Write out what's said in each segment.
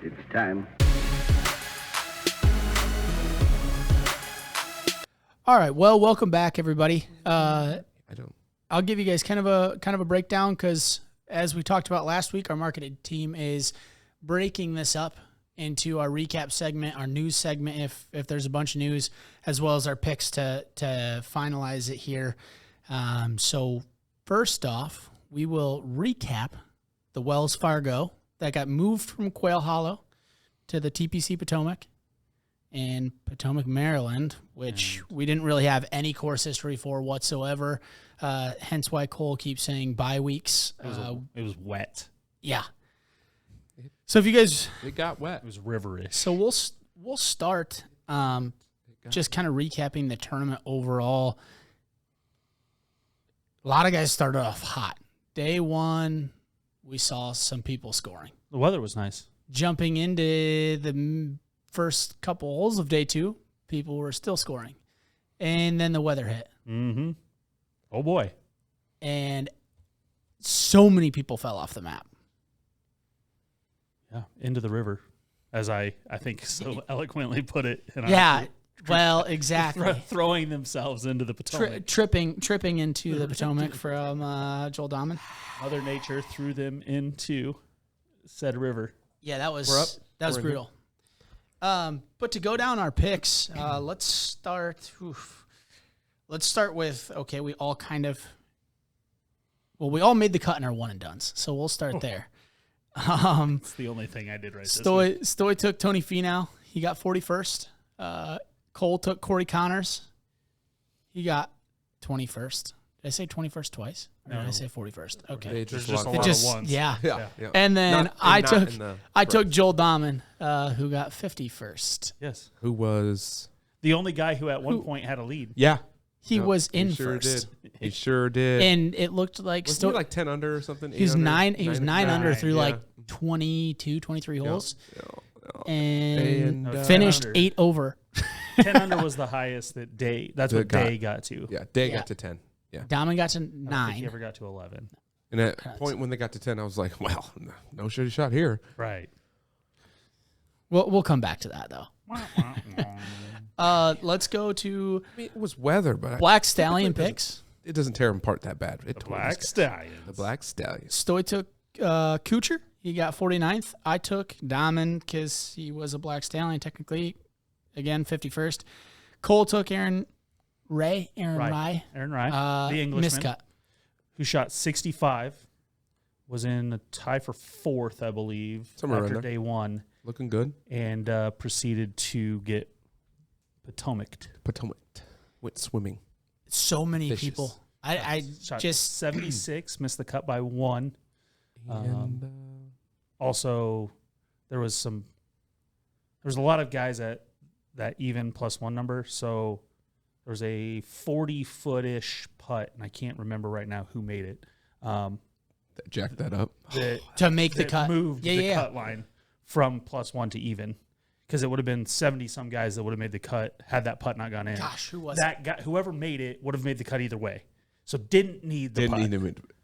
It's time. All right. Well, welcome back, everybody. I'll give you guys kind of a breakdown because, as we talked about last week, our marketing team is breaking this up into our recap segment, our news segment, if there's a bunch of news, as well as our picks to finalize it here. So first off, we will recap the Wells Fargo that got moved from Quail Hollow to the TPC Potomac in Potomac, Maryland, which we didn't really have any course history for whatsoever. Hence why Cole keeps saying bye weeks. It was wet. Yeah. So if you guys, it got wet. It was riverish. So we'll start just kind of recapping the tournament overall. A lot of guys started off hot. Day one, we saw some people scoring. The weather was nice. Jumping into the first couple holes of day two, people were still scoring. And then the weather hit. Mm-hmm. Oh, boy. And so many people fell off the map. Yeah, into the river, as I think so eloquently put it. Yeah, well, exactly. Throwing themselves into the Potomac. Tripping into the Potomac from Joel Dahman. Mother Nature threw them into said river. Yeah, that was brutal. But to go down our picks, let's start with, okay, we all made the cut in our one and dones, so we'll start there. It's the only thing I did right this week. Stoy took Tony Finau. He got 41st. Cole took Corey Connors. He got 21st. Did I say 21st twice? Or did I say 41st? Okay. There's just a lot of ones. Yeah. Yeah. And then I took Joel Dahman, who got 51st. Yes. Who was the only guy who at one point had a lead. Yeah. He was in first. He sure did. And it looked like Wasn't he like 10 under or something? He was nine under through yeah. like 22, 23 holes. Yeah. And finished 8 over. 10 under was the highest that Day. That's what Day got to. Yeah, Day got to 10. Yeah. Dahman got to 9. I don't think he ever got to 11. And at that point when they got to 10, I was like, well, no shitty shot here. Right. We'll come back to that, though. Let's go to it was weather, but Black Stallion picks. It doesn't tear them apart that bad. The Black Stallions. The Black Stallions. Stoy took Kuchar. He got 49th. I took Dahman because he was a Black Stallion technically. Again, 51st. Cole took Aaron Rai. The Englishman. Miscut. Who shot 65. Was in a tie for 4th, I believe, after day one. Looking good. And proceeded to get Potomac. Went swimming. So many people. I shot just 76, missed the cut by 1. And also, there was a lot of guys at that even +1 number. So there was a 40-foot-ish putt, and I can't remember right now who made it. that jacked that up to make the cut. Moved the cut line from +1 to even. Because it would have been 70-some guys that would have made the cut had that putt not gone in. Gosh, who was that guy? Whoever made it would have made the cut either way. So didn't need the putt.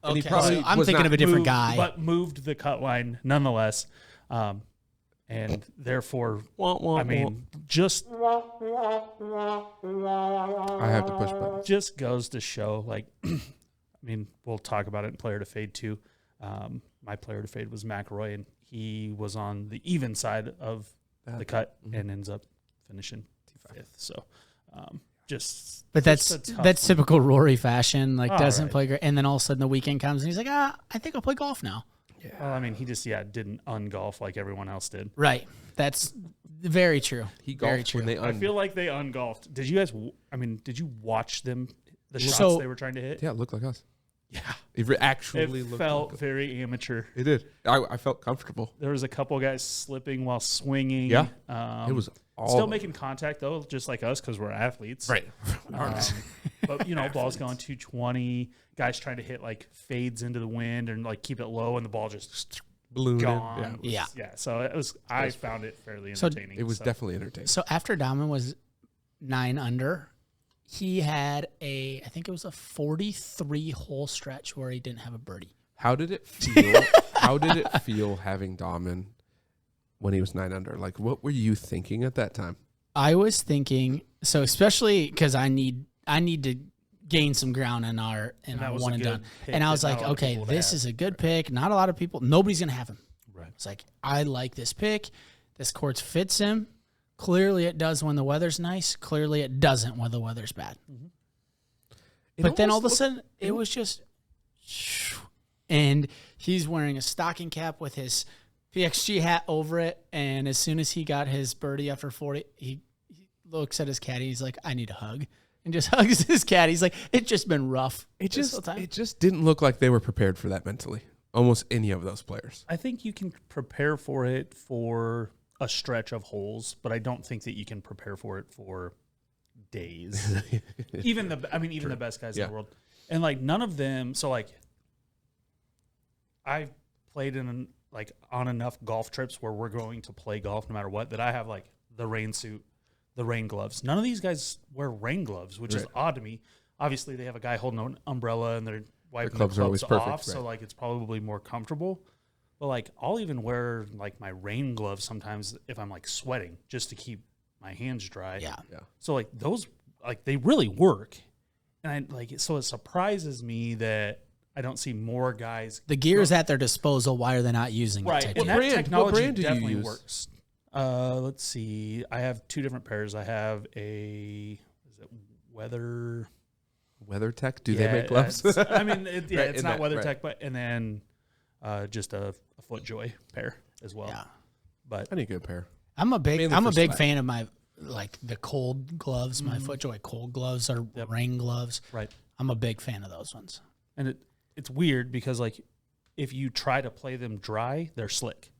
Okay, so I'm thinking of a different guy. But moved the cut line nonetheless. And therefore, I mean, just... I have to push buttons. Just goes to show, like... I mean, we'll talk about it in player to fade too. My player to fade was McElroy, and he was on the even side of the cut and ends up finishing 5th. So, but that's typical Rory fashion. Like, doesn't play great, and then all of a sudden the weekend comes and he's like, I think I'll play golf now. Yeah. Well, I mean, he just didn't ungolf like everyone else did. Right. That's very true. He golfed when they. I feel like they ungolfed. Did you guys? I mean, did you watch them? The shots they were trying to hit. Yeah, it looked like us. Yeah, it actually felt like very amateur. It did. I felt comfortable. There was a couple guys slipping while swinging. Yeah, it was still making contact though, just like us because we're athletes, right? But balls going 220. Guys trying to hit like fades into the wind and like keep it low, and the ball just blew gone. Yeah. So it was. I found it fairly entertaining. It was definitely entertaining. So after Dahman was 9 under. He had I think it was a 43-hole stretch where he didn't have a birdie. How did it feel? How did it feel having Dahman when he was 9 under? Like, what were you thinking at that time? I was thinking, so especially because I need to gain some ground in our one and done. And I was like, okay, this is a good pick. Not a lot of people. Nobody's gonna have him. Right. It's like, I like this pick. This course fits him. Clearly, it does when the weather's nice. Clearly, it doesn't when the weather's bad. Mm-hmm. But then all of a sudden, it was just, and he's wearing a stocking cap with his PXG hat over it. And as soon as he got his birdie after 40, he looks at his caddy. He's like, I need a hug. And just hugs his caddy. He's like, it's just been rough. It just didn't look like they were prepared for that mentally. Almost any of those players. I think you can prepare for it for a stretch of holes, but I don't think that you can prepare for it for days. even the best guys in the world. And like none of them, so like I've played on enough golf trips where we're going to play golf no matter what, that I have like the rain suit, the rain gloves. None of these guys wear rain gloves, which is odd to me. Obviously, they have a guy holding an umbrella and they're wiping the clubs off, so like it's probably more comfortable. But like I'll even wear like my rain gloves sometimes if I'm like sweating just to keep my hands dry. Yeah. So like those like they really work, and so it surprises me that I don't see more guys. The gear is at their disposal. Why are they not using it? And that technology definitely works. Let's see. I have 2 different pairs. I have a WeatherTech? Do they make gloves? It's not WeatherTech, but and then just a FootJoy pair as well. Yeah, but I need a good pair. I'm a big fan of my the cold gloves. My FootJoy cold gloves are rain gloves. Right. I'm a big fan of those ones. And it's weird because like if you try to play them dry, they're slick.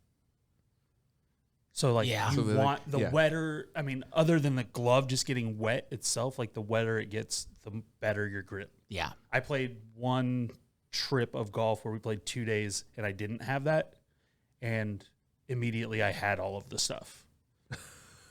So like you want the wetter. I mean, other than the glove just getting wet itself, like the wetter it gets, the better your grip. Yeah. I played one trip of golf where we played 2 days and I didn't have that, and immediately I had all of the stuff.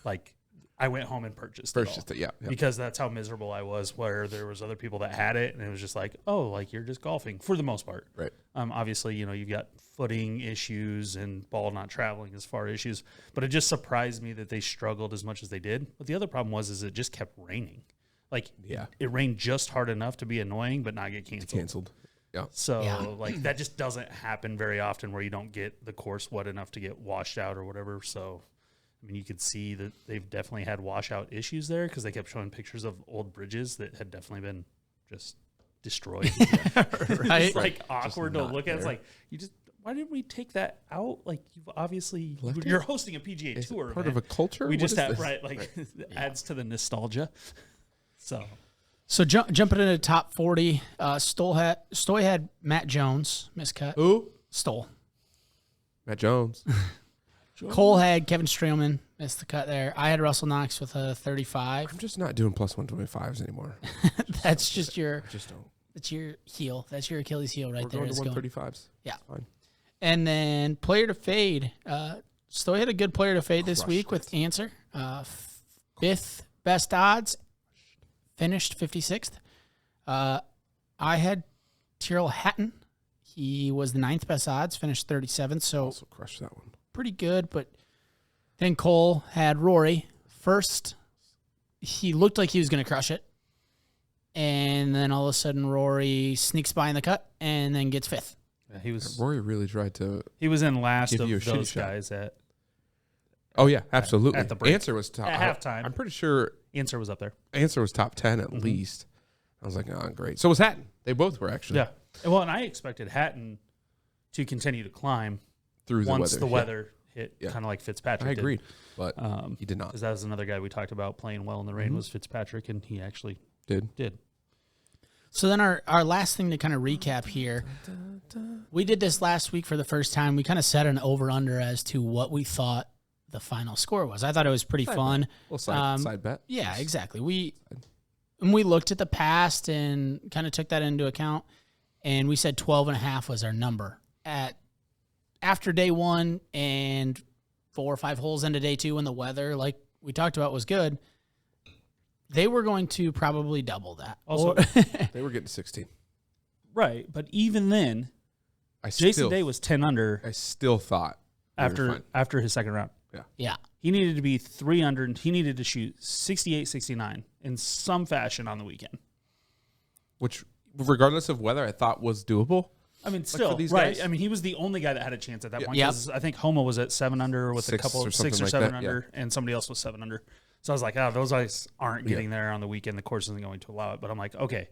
Like I went home and purchased it, because that's how miserable I was. Where there was other people that had it, and it was just like, oh, like you're just golfing for the most part. Right. Obviously, you've got footing issues and ball not traveling as far issues, but it just surprised me that they struggled as much as they did. But the other problem was it just kept raining. Like it rained just hard enough to be annoying, but not get canceled. Yeah. So like that just doesn't happen very often where you don't get the course wet enough to get washed out or whatever. So, I mean, you could see that they've definitely had washout issues there because they kept showing pictures of old bridges that had definitely been just destroyed. Right. It's like awkward to look at. It's like, why didn't we take that out? Like you've obviously, you're hosting a PGA Tour. Part of a culture? We just have, adds to the nostalgia. So jumping into the top 40, Stoy had Matt Jones, miscut. Who? Stoll. Matt Jones. Cole had Kevin Streelman, missed the cut there. I had Russell Knox with a 35. I'm just not doing plus 125s anymore. That's just your. I just don't. That's your heel. That's your Achilles heel right there. We're going to 135s. Yeah. Fine. And then player to fade. Stoy had a good player to fade this week with Answer. 5th best odds. Finished 56th. I had Tyrrell Hatton. He was the 9th best odds. Finished 37th. So also crushed that one. Pretty good, but then Cole had Rory first. He looked like he was going to crush it, and then all of a sudden Rory sneaks by in the cut and then gets 5th. Yeah, Rory really tried to. He was in last of those guys at. Oh yeah, absolutely. At the break. Answer was top at halftime. I'm pretty sure Answer was up there. Answer was top 10 at least. I was like, oh, great. So was Hatton. They both were actually. Yeah. Well, and I expected Hatton to continue to climb. Through once the weather hit, kind of like Fitzpatrick. I agreed, but he did not. Because that was another guy we talked about playing well in the rain was Fitzpatrick, and he actually did. So then our last thing to kind of recap here, we did this last week for the first time. We kind of set an over-under as to what we thought the final score was. I thought it was pretty fun. Well, side bet. Yeah, exactly. We looked at the past and kind of took that into account, and we said 12.5 was our number. After day 1 and 4 or 5 holes into day 2 when the weather, like we talked about, was good, they were going to probably double that. Also, they were getting 16. Right, but even then, Jason Day was 10 under. I still thought after his second round. Yeah. He needed to be 3 under. He needed to shoot 68, 69 in some fashion on the weekend. Which, regardless of weather, I thought was doable. I mean, still, for these right. guys? I mean, he was the only guy that had a chance at that point. Yep. 'Cause I think Homo was at 7 under with a couple, 6 or 7 under, and somebody else was 7 under. So I was like, oh, those guys aren't getting there on the weekend. The course isn't going to allow it. But I'm like, okay,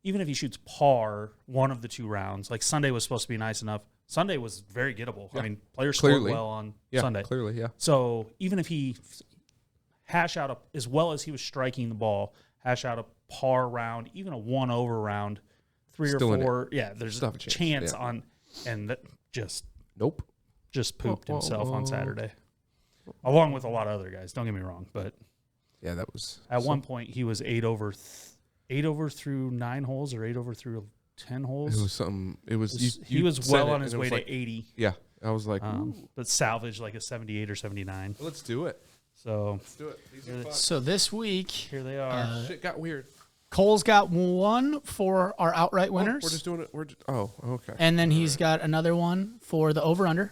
even if he shoots par one of the 2 rounds, like Sunday was supposed to be nice enough. Sunday was very gettable. I mean, players scored well on Sunday. Clearly, yeah. So even if he hash out as well as he was striking the ball, hash out a par round, even a 1 over round, 3 Still or 4, there's Still a have a chance yeah. on, and that just pooped himself on Saturday, along with a lot of other guys. Don't get me wrong, but yeah, that was at one point he was 8 over through 9 holes or 8 over through 10 holes. It was something. It was he was well on his way to 80. Yeah, I was like, but salvaged like a 78 or 79. let's do it. So Let's do it. These are fun. So this week, here they are. Shit got weird. Cole's got 1 for our outright winners. We're just doing it. Okay. And then he's got another one for the over-under.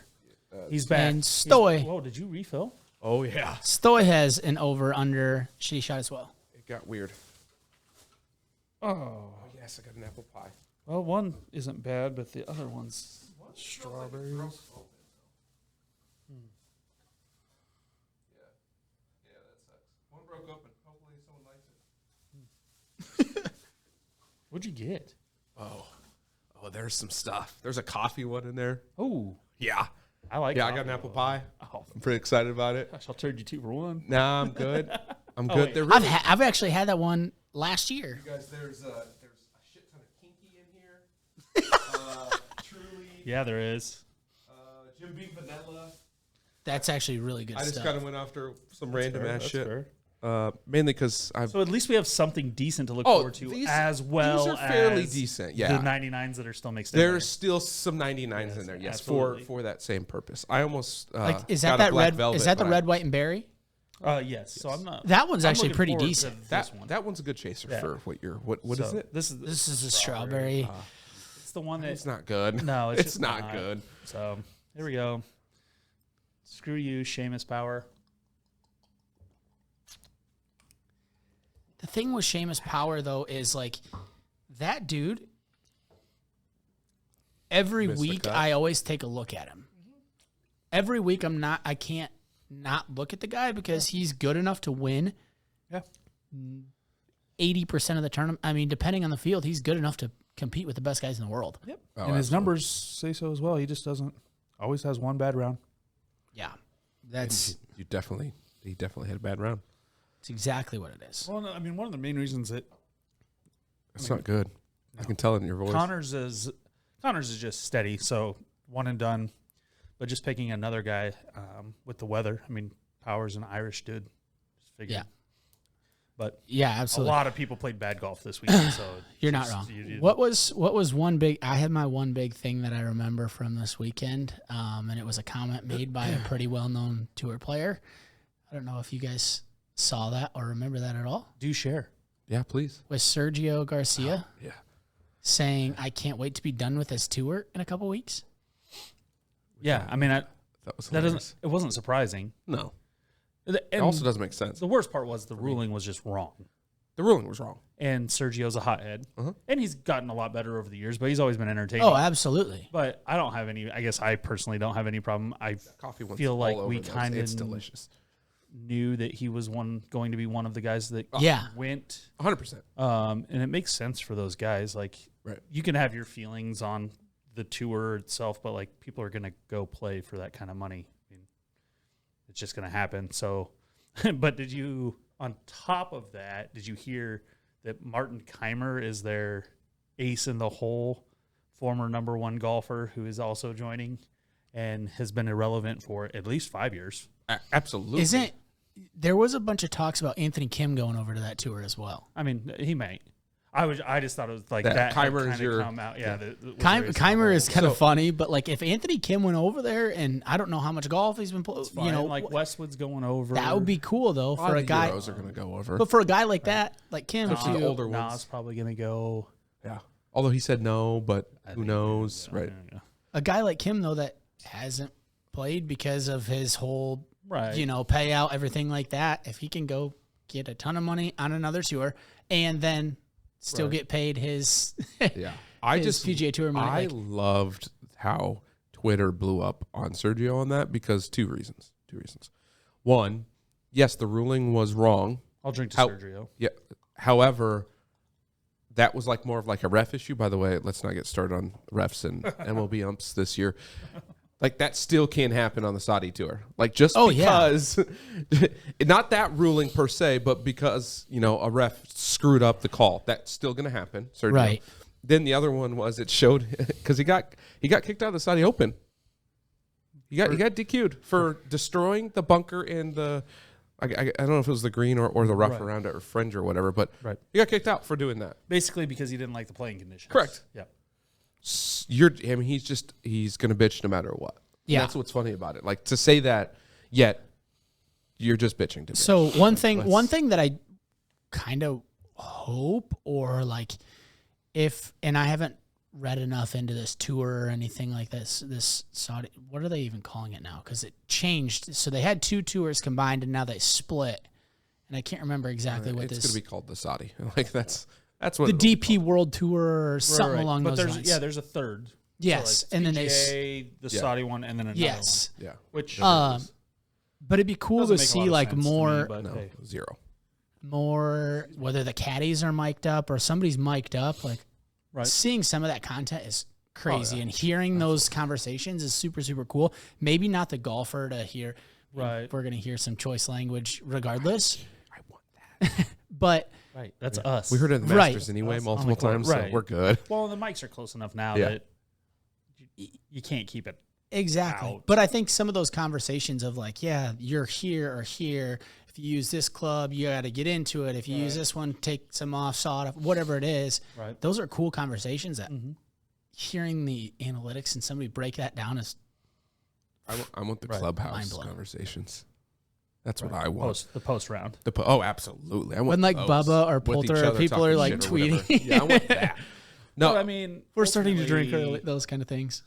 He's back. And Stoy. Whoa, did you refill? Oh yeah. Stoy has an over-under shitty shot as well. It got weird. Oh. Yes, I got an apple pie. Well, one isn't bad, but the other one's strawberries. Yeah, that sucks. One broke open. Hopefully someone likes it. What'd you get? Oh, there's some stuff. There's a coffee one in there. Oh, Yeah. I like. Yeah, I got an apple pie. Oh, I'm pretty excited about it. gosh, I'll trade you 2 for 1. Nah, I'm good. I'm Oh, good. wait. They're really, I've actually had that one last year. you guys, there's a shit ton of kinky in here. Truly. Yeah, there is. Jim Beam Vanilla. That's actually really good I just stuff. kind of went after some random Fair, ass that's shit. fair. Mainly because I've. So at least we have something decent to look forward to, as well these are fairly as decent. Yeah, the 99s that are still mixed in. there's still some 99s in there. Yes, absolutely. for that same purpose. I almost like, is got that a black red? velvet, Is that the but red, white, and berry? Yes. So I'm not. That one's I'm actually looking pretty forward to decent. this one. That one's a good chaser Yeah. for what you're. What is So it? This is a strawberry. it's the one that It's not good. No, it's it's just not good. So here we go. Screw you, Seamus Power. The thing with Seamus Power though is like that dude. Every Missed the week, cut. I always take a look at him. Every week, I can't not look at the guy because he's good enough to win. Yeah. 80% of the tournament. I mean, depending on the field, he's good enough to compete with the best guys in the world. Yep. Oh, and his absolutely. numbers say so as well. He just doesn't. Always has one bad round. Yeah, that's He definitely had a bad round. exactly what it is. Well, no, I mean, one of the main reasons that It's not good. I can tell it in your voice. Connors is just steady, so one and done. But just picking another guy with the weather. I mean, Power's an Irish dude. Just figured. Yeah. But Yeah, absolutely. a lot of people played bad golf this weekend, so You're not just- wrong. you- What was one big? I had my one big thing that I remember from this weekend, and it was a comment made by a pretty well-known tour player. I don't know if you guys saw that or remember that at all. do share. Yeah, please. With Sergio Garcia Yeah. saying, "I can't wait to be done with this tour in a couple weeks." Yeah, I mean, That was that hilarious. doesn't. It wasn't surprising. No. And It also doesn't make sense. the worst part was the ruling was just wrong. The ruling was wrong. And Sergio's a hothead, Uh-huh. and he's gotten a lot better over the years. But he's always been entertaining. Oh, absolutely. But I don't have any. I guess I personally don't have any problem. I Coffee one's feel like all over we those. kind It's of delicious. knew that he was going to be one of the guys that Yeah. went. 100%. And it makes sense for those guys. Like, Right. you can have your feelings on the tour itself, but like people are going to go play for that kind of money. I mean, it's just going to happen. So, but did you, on top of that, did you hear that Martin Keimer is their ace in the hole, former #1 golfer who is also joining and has been irrelevant for at least 5 years? Absolutely. Isn't there was a bunch of talks about Anthony Kim going over to that tour as well? I mean, he might. I just thought it was like That that. Keimer is kind your- of come out. Yeah, Keimer is kind So- of funny, but like if Anthony Kim went over there, and I don't know how much golf he's been playing, you know, like Westwood's going over. that would be cool though A lot for of a the guy. heroes are going to go over. But for a guy like that, like Kim, Especially the too, older ones. Nas probably gonna go. Yeah. Although he said no, but I who think knows, maybe, right? yeah. a guy like Kim though that hasn't played because of his whole, Right. payout, everything like that. If he can go get a ton of money on another tour and then still get paid his his PGA Tour money. I loved how Twitter blew up on Sergio on that because two reasons. One, yes, the ruling was wrong. I'll drink to Sergio. Yeah. However, that was like more of like a ref issue. By the way, let's not get started on refs and MLB umps this year. Like that still can't happen on the Saudi tour. Like just because, not that ruling per se, but because a ref screwed up the call, that's still going to happen. Sergio. Right. Then the other one was it showed because he got kicked out of the Saudi Open. He got DQ'd for destroying the bunker in the. I don't know if it was the green or the rough around it or fringe or whatever, but he got kicked out for doing that. Basically because he didn't like the playing conditions. Correct. Yeah. He's going to bitch no matter what. Yeah. That's what's funny about it. Like to say that, yet you're just bitching to bitch. So one thing that I kind of hope or like and I haven't read enough into this tour or anything like this Saudi, what are they even calling it now? Because it changed. So they had two tours combined and now they split. And I can't remember exactly what it's this. going to be called the Saudi. Like that's what the DP World Tour or something along those lines. Yeah, there's a third. Yes, so and then the Saudi one, and then another one. Yeah. Which but it'd be cool to see like more, zero. More whether the caddies are mic'd up or somebody's mic'd up. Like seeing some of that content is crazy, and hearing those conversations is super super cool. Maybe not the golfer to hear. Right, we're gonna hear some choice language regardless. I want that, but. Right, that's us. We heard it in the Masters anyway, multiple times, so we're good. Well, the mics are close enough now that you can't keep it out. But I think some of those conversations of like, you're here or here. If you use this club, you got to get into it. If you use this one, take some off, saw it off, whatever it is. Right. Those are cool conversations that hearing the analytics and somebody break that down is. I want the clubhouse conversations. That's what I want. The post round. Absolutely. I want when like Bubba or Poulter, people are like tweeting. Yeah, I want that. No, I mean we're starting to drink those kind of things.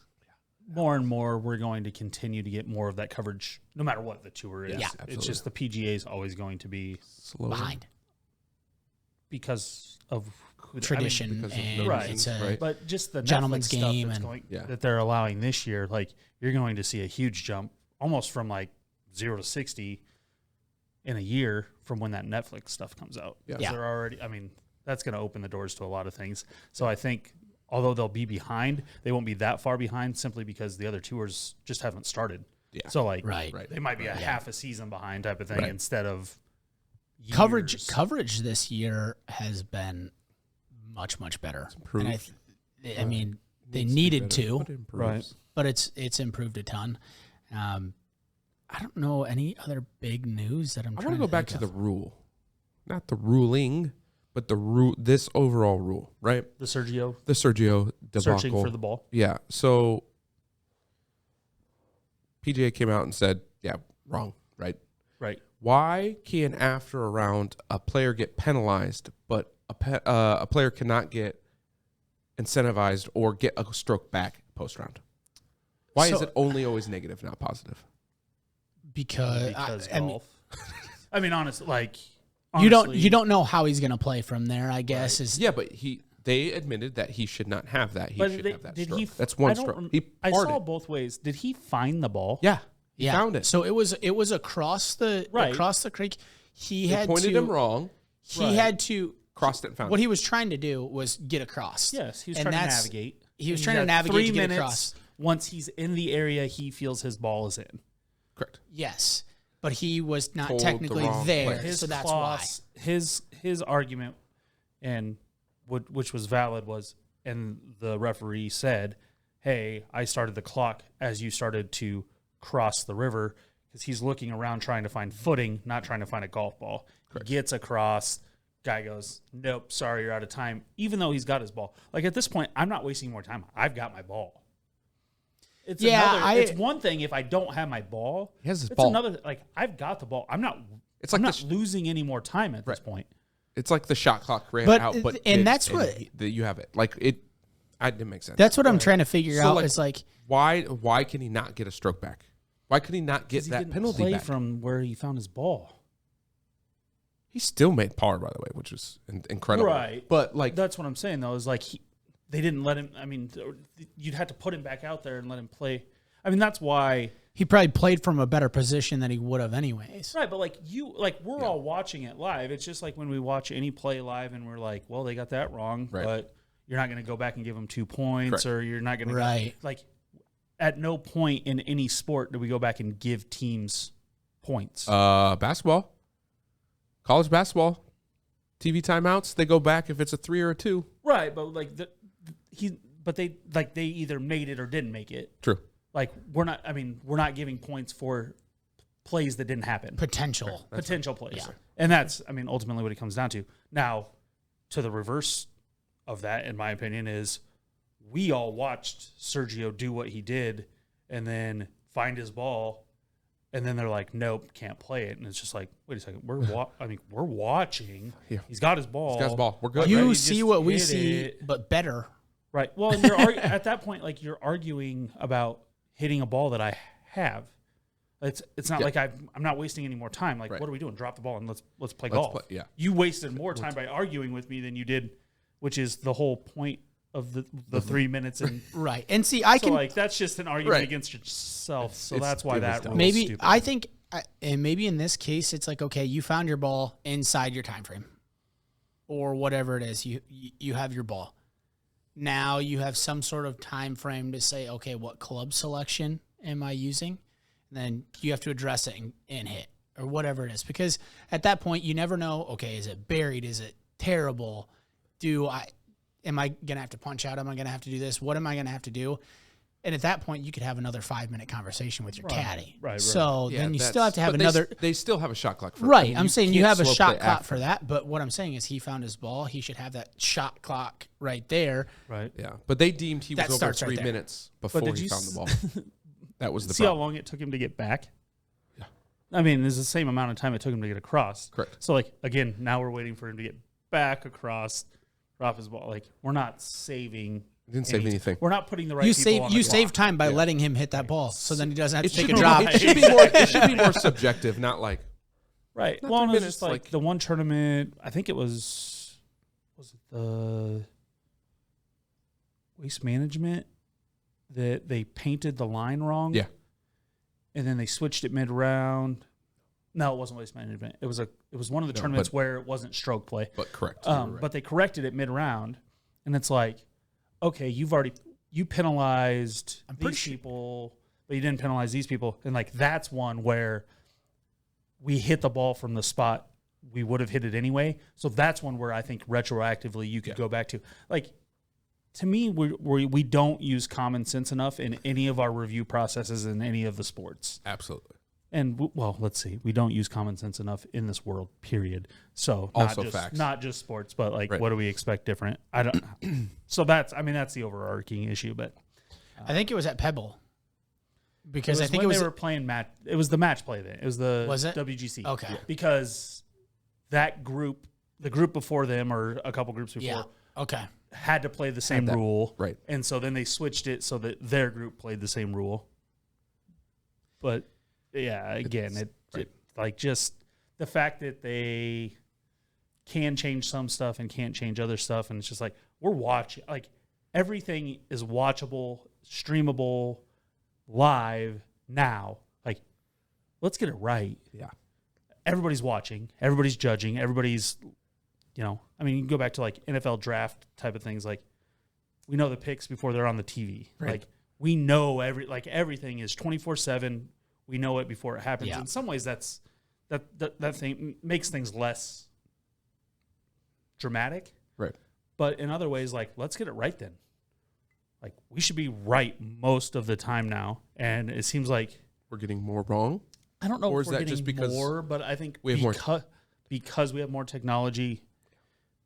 More and more, we're going to continue to get more of that coverage, no matter what the tour is. Yeah, it's just the PGA is always going to be behind because of tradition but just the gentleman's Netflix game stuff that they're allowing this year. Like you're going to see a huge jump, almost from like 0 to 60. In a year from when that Netflix stuff comes out. Yeah. They're already, that's going to open the doors to a lot of things. So I think although they'll be behind, they won't be that far behind simply because the other tours just haven't started. Yeah. So they might be a half a season behind type of thing instead of years. Coverage this year has been much, much better. And they needed to, but it's improved a ton. I don't know any other big news that I want to go back to the rule, not the ruling, but this overall rule, right? The Sergio debacle. Searching for the ball. Yeah. So PGA came out and said, wrong, right? Right. Why can after a round a player get penalized, but a player cannot get incentivized or get a stroke back post round? Why is it only always negative, not positive? Because golf. Honestly, you don't know how he's going to play from there. I guess but they admitted that he should not have that. He should have that stroke. That's one stroke. I saw both ways. Did he find the ball? Yeah, he found it. So it was across the creek. He pointed him wrong. He had to crossed it and found what he was trying to do was get across. Yes, he was trying to navigate. He was trying to navigate to get across. Once he's in the area, he feels his ball is in. Correct. Yes, but he was not technically there, so that's why. His argument, and which was valid, was, and the referee said, "Hey, I started the clock as you started to cross the river," because he's looking around trying to find footing, not trying to find a golf ball. Correct. He gets across. Guy goes, "Nope, sorry, you're out of time." Even though he's got his ball, like at this point, I'm not wasting more time. I've got my ball. It's one thing if I don't have my ball. He has his ball. ball. Another, like, I've got the ball. I'm not losing any more time at this point. It's like the shot clock ran out, you have it. Like it didn't make sense. That's what I'm trying to figure out. Is like why can he not get a stroke back? Why could he not get He that didn't penalty play back? from where he found his ball. He still made par, by the way, which was incredible. Right. But like That's what I'm saying, though, is like they didn't let him. I mean, you'd have to put him back out there and let him play. I mean, that's why. He probably played from a better position than he would have anyways. Right, but we're all watching it live. It's just like when we watch any play live and we're like, well, they got that wrong, but you're not going to go back and give them 2 points, or you're not going to like. At no point in any sport do we go back and give teams points. Basketball, college basketball, TV timeouts, they go back if it's a 3 or a 2. Right, but like they either made it or didn't make it. True. Like we're not giving points for plays that didn't happen. Potential Plays. Yeah. And that's ultimately what it comes down to. Now, to the reverse of that, in my opinion, is we all watched Sergio do what he did and then find his ball, and then they're like, nope, can't play it. And it's just like, wait a second, we're watching. Yeah. He's got his ball. He's got his ball. We're good. You right? see what we see, but better. Right. Well, and you're at that point, like you're arguing about hitting a ball that I have. It's not like I'm not wasting any more time. Like, what are we doing? Drop the ball and let's play golf. Yeah. You wasted more time by arguing with me than you did, which is the whole point of the 3 minutes. And Right. And see, that's just an argument against yourself. So that's why that rule is stupid. I think, and maybe in this case, it's like, okay, you found your ball inside your time frame, or whatever it is. You have your ball. Now you have some sort of time frame to say, okay, what club selection am I using? And then you have to address it and hit, or whatever it is. Because at that point, you never know, okay, is it buried? Is it terrible? Am I going to have to punch out? Am I going to have to do this? What am I going to have to do? And at that point, you could have another 5-minute conversation with your caddy. Right. So then you still have to have but another. They still have a shot clock for Right. I'm saying you can't have a slow shot play clock after. for that. But what I'm saying is he found his ball. He should have that shot clock right there. Right. Yeah. But they deemed he was That over starts 3 right there. minutes before did he you found the ball. That was the See how problem. long it took him to get back? Yeah. I mean, it's the same amount of time it took him to get across. Correct. So, like, again, now we're waiting for him to get back across, drop his ball. Like, we're not saving. Didn't save anything. We're not putting the right You people on the save clock. time by letting him hit that ball, so then he doesn't have to take a be- drop. It should be more. It should be more subjective, not like Right. Not Well, 3 and it was minutes, just like like- the one tournament, I think it was it the Waste Management that they painted the line wrong? Yeah. And then they switched it mid-round. No, it wasn't Waste Management. It was one of the tournaments where it wasn't stroke play. but correct. You were right. But they corrected it mid-round, and it's like, okay, you penalized these people, but you didn't penalize these people, and like that's one where we hit the ball from the spot we would have hit it anyway. So that's one where I think retroactively you could go back to. Like, to me, we don't use common sense enough in any of our review processes in any of the sports. Absolutely. And, well, let's see. We don't use common sense enough in this world, period. So Also facts. Not just sports, but, like, Right. what do we expect different? I don't. So that's the overarching issue. But I think it was at Pebble. Because it I was think when it was they were playing match. It was the match play then. It was the WGC. Okay. Yeah. Because that group, the group before them, or a couple groups before, Okay. had to play the same that, rule. right. And so then they switched it so that their group played the same rule. But yeah, again, it like just the fact that they can change some stuff and can't change other stuff, and it's just like we're watching, like everything is watchable, streamable, live now. Like, let's get it right. Yeah. Everybody's watching, everybody's judging, everybody's, you know, I mean, you can go back to like NFL draft type of things. Like, we know the picks before they're on the TV. Right. Like, we know everything is 24/7. We know it before it happens. Yeah. In some ways, that thing makes things less dramatic. Right. But in other ways, like, let's get it right then. Like, we should be right most of the time now. And it seems like We're getting more wrong. I don't know Or if is we're that getting just because more, but I think we have more- because we have more technology,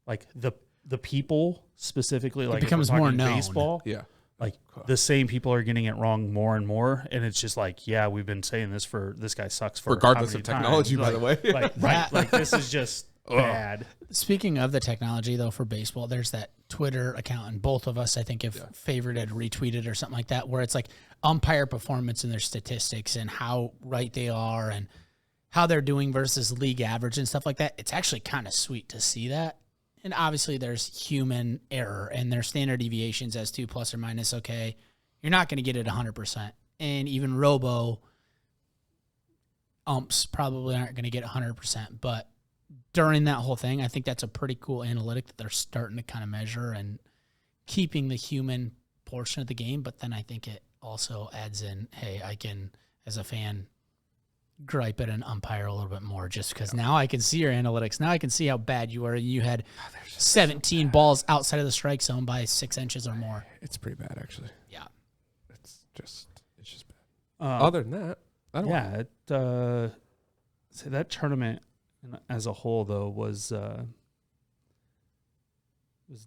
like the people specifically, like if becomes we're more talking known. baseball, Yeah. like the same people are getting it wrong more and more, and it's just like, yeah, we've been saying this guy sucks for Regardless how of many technology, times. by the way. Like, right, like this is just bad. Speaking of the technology, though, for baseball, there's that Twitter account, and both of us, I think, have favorited, retweeted, or something like that, where it's like umpire performance and their statistics and how right they are and how they're doing versus league average and stuff like that. It's actually kind of sweet to see that. And obviously, there's human error and there's standard deviations as to plus or minus. Okay, you're not going to get it 100%, and even robo umps probably aren't going to get 100%, but during that whole thing, I think that's a pretty cool analytic that they're starting to kind of measure and keeping the human portion of the game. But then I think it also adds in, hey, I can, as a fan, gripe at an umpire a little bit more just because now I can see your analytics. Now I can see how bad you are. You had 17 balls outside of the strike zone by 6 inches or more. It's pretty bad, actually. Yeah. It's just bad. Other than that, I don't Yeah, so that tournament as a whole, though, was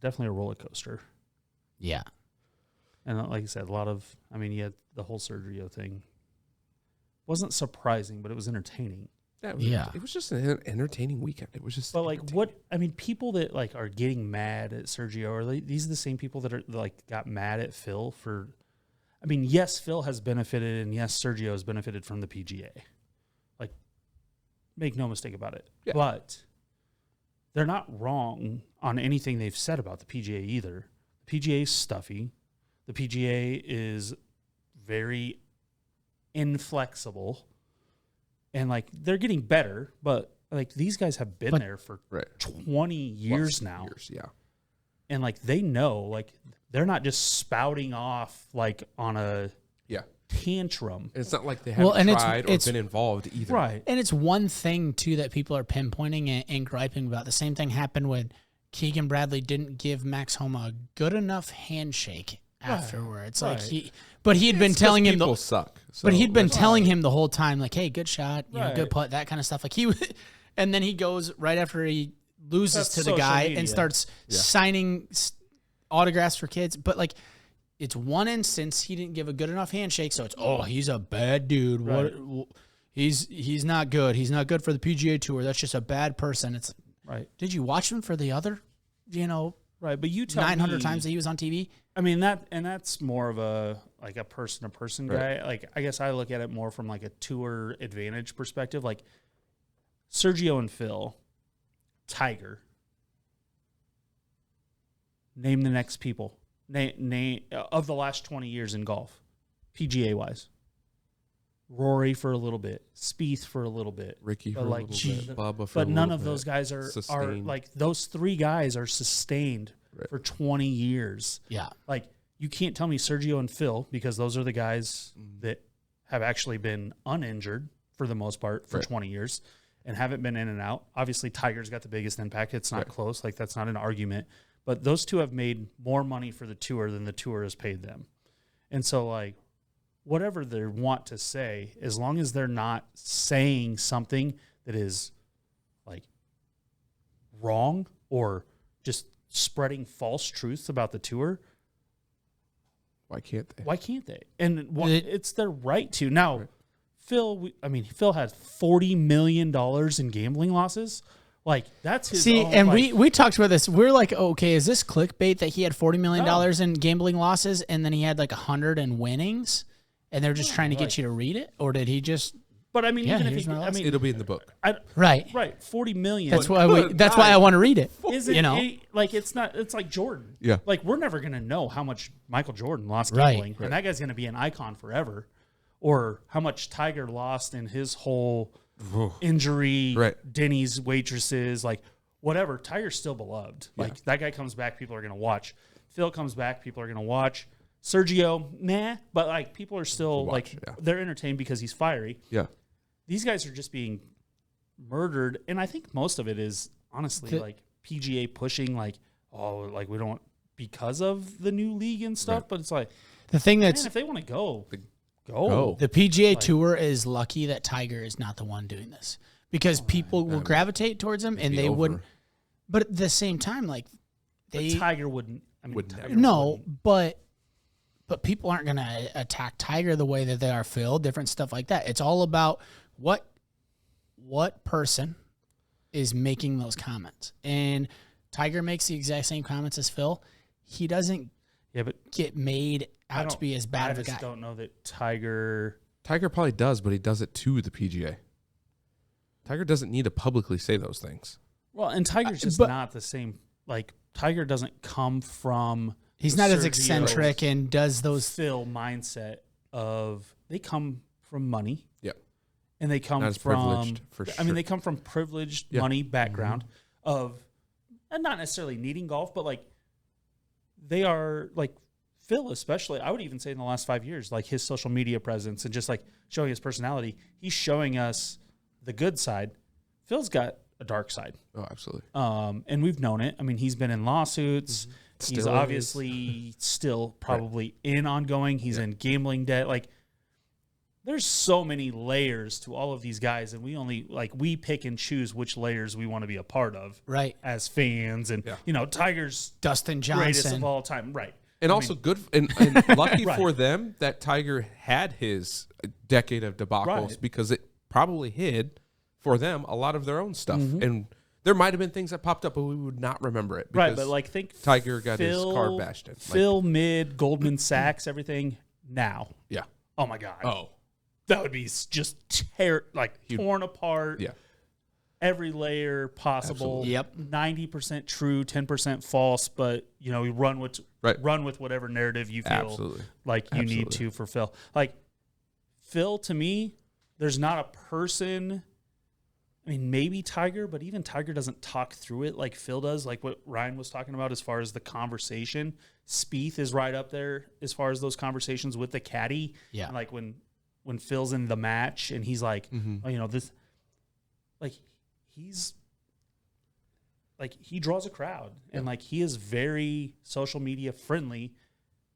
definitely a roller coaster. Yeah. And like I said, you had the whole Sergio thing. Wasn't surprising, but it was entertaining. It was just an entertaining weekend. It was just. But people that like are getting mad at Sergio, these are the same people that are like got mad at Phil for. I mean, yes, Phil has benefited, and yes, Sergio has benefited from the PGA. Like, make no mistake about it. Yeah. But they're not wrong on anything they've said about the PGA either. The PGA is stuffy. The PGA is very inflexible. And, like, they're getting better, but, like, these guys have been there for 20 years now. And, like, they know, like, they're not just spouting off, like, on a tantrum. It's not like they haven't tried or been involved either. Right. And it's one thing, too, that people are pinpointing and griping about. The same thing happened when Keegan Bradley didn't give Max Homa a good enough handshake afterwards. Like he had been telling him people suck. But he'd been telling him the whole time, like, hey, good shot, you know, good putt, that kind of stuff. Like and then he goes right after he loses to the guy and starts signing autographs for kids. But, like, it's one instance he didn't give a good enough handshake, so it's, he's a bad dude. Right. What? He's not good. He's not good for the PGA Tour. That's just a bad person. It's right. Did you watch him for the other, right? But you tell 900 times that he was on TV. I mean that's more of a person-to-person guy. Like, I guess I look at it more from like a tour advantage perspective. Like Sergio and Phil, Tiger. Name the next people. Name of the last 20 years in golf, PGA wise. Rory for a little bit, Spieth for a little bit, Ricky for a little bit, Bubba for but a none little of bit. those guys are like those three guys are sustained for 20 years. Yeah, like you can't tell me Sergio and Phil, because those are the guys that have actually been uninjured for the most part for 20 years and haven't been in and out. Obviously, Tiger's got the biggest impact. It's not close. Like, that's not an argument. But those two have made more money for the tour than the tour has paid them. And so, like, whatever they want to say, as long as they're not saying something that is, like, wrong or just spreading false truths about the tour, why can't they? Why can't they? And it's their right to. Now, Phil had $40 million in gambling losses. Like, that's his own, and we talked about this. We're like, okay, is this clickbait that he had $40 million in gambling losses and then he had like 100 in winnings and they're just trying to get you to read it? Or did he just... But I mean, even if it'll be in the book. Right. 40 million. That's why I want to read it. It's like Jordan. Yeah. Like, we're never going to know how much Michael Jordan lost gambling. And that guy's going to be an icon forever. Or how much Tiger lost in his whole injury, Denny's waitresses, like whatever. Tiger's still beloved. Like, that guy comes back, people are going to watch. Phil comes back, people are going to watch. Sergio, nah. But, like, people are still, they're entertained because he's fiery. Yeah. These guys are just being murdered. And I think most of it is, honestly, like, PGA pushing, like, we don't, because of the new league and stuff. But it's like, the thing that's... if they want to go. Go. The PGA Tour is lucky that Tiger is not the one doing this, because people will gravitate towards him and they wouldn't. But at the same time, like, Tiger wouldn't. But people aren't going to attack Tiger the way that they are Phil. Different stuff like that. It's all about what person is making those comments. And Tiger makes the exact same comments as Phil. He doesn't get made out to be as bad of a guy. I just don't know that Tiger probably does, but he does it to the PGA. Tiger doesn't need to publicly say those things. Well, and Tiger's just not the same. Like, Tiger doesn't come from... He's not as eccentric and does those... Phil mindset of... They come from money. Yep. And they come from... privileged, for sure. I mean, they come from privileged money background of... And not necessarily needing golf, but, like, they are, like, Phil especially, I would even say in the last 5 years, like, his social media presence and just, like, showing his personality, he's showing us the good side. Phil's got a dark side. Oh, absolutely. And we've known it. I mean, he's been in lawsuits. He's Still obviously still probably in ongoing. He's in gambling debt. Like, there's so many layers to all of these guys, and we pick and choose which layers we want to be a part of, right? As fans, and Tiger's Dustin Johnson, greatest of all time, right? And good and lucky for them that Tiger had his decade of debacles because it probably hid for them a lot of their own stuff, and there might have been things that popped up, but we would not remember it. Right, but like think Tiger got his car bashed in. Phil mid Goldman Sachs, everything now. Yeah. Oh my God. Oh. That would be just torn apart. Yeah. Every layer possible. Absolutely. Yep. 90% true, 10% false, but you run with whatever narrative you feel like you need to for Phil. Like Phil, to me, there's not a person. I mean, maybe Tiger, but even Tiger doesn't talk through it like Phil does, like what Ryan was talking about as far as the conversation. Spieth is right up there as far as those conversations with the caddy. Yeah. Like when Phil's in the match and he's like, this, like he draws a crowd and like he is very social media friendly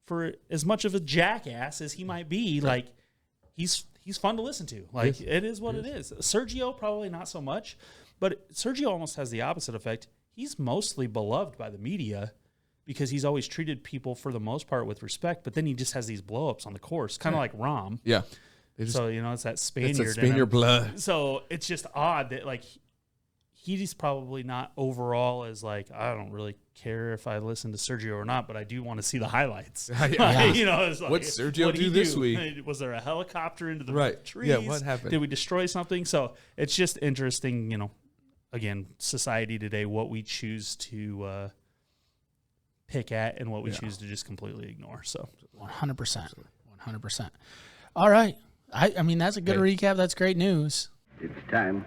for as much of a jackass as he might be. Right. Like he's fun to listen to. Like it is what it is. Sergio probably not so much, but Sergio almost has the opposite effect. He's mostly beloved by the media because he's always treated people for the most part with respect, but then he just has these blow-ups on the course, kind of like Rahm. Yeah. So, it's that Spaniard. It's that Spaniard blood. So it's just odd that, like, he's probably not overall as, like, I don't really care if I listen to Sergio or not, but I do want to see the highlights. It's like, what's Sergio do this week? Was there a helicopter into the trees? Yeah, what happened? Did we destroy something? So it's just interesting, again, society today, what we choose to pick at and what we choose to just completely ignore. So 100%. 100%. All right. I mean, that's a good recap. That's great news. It's time.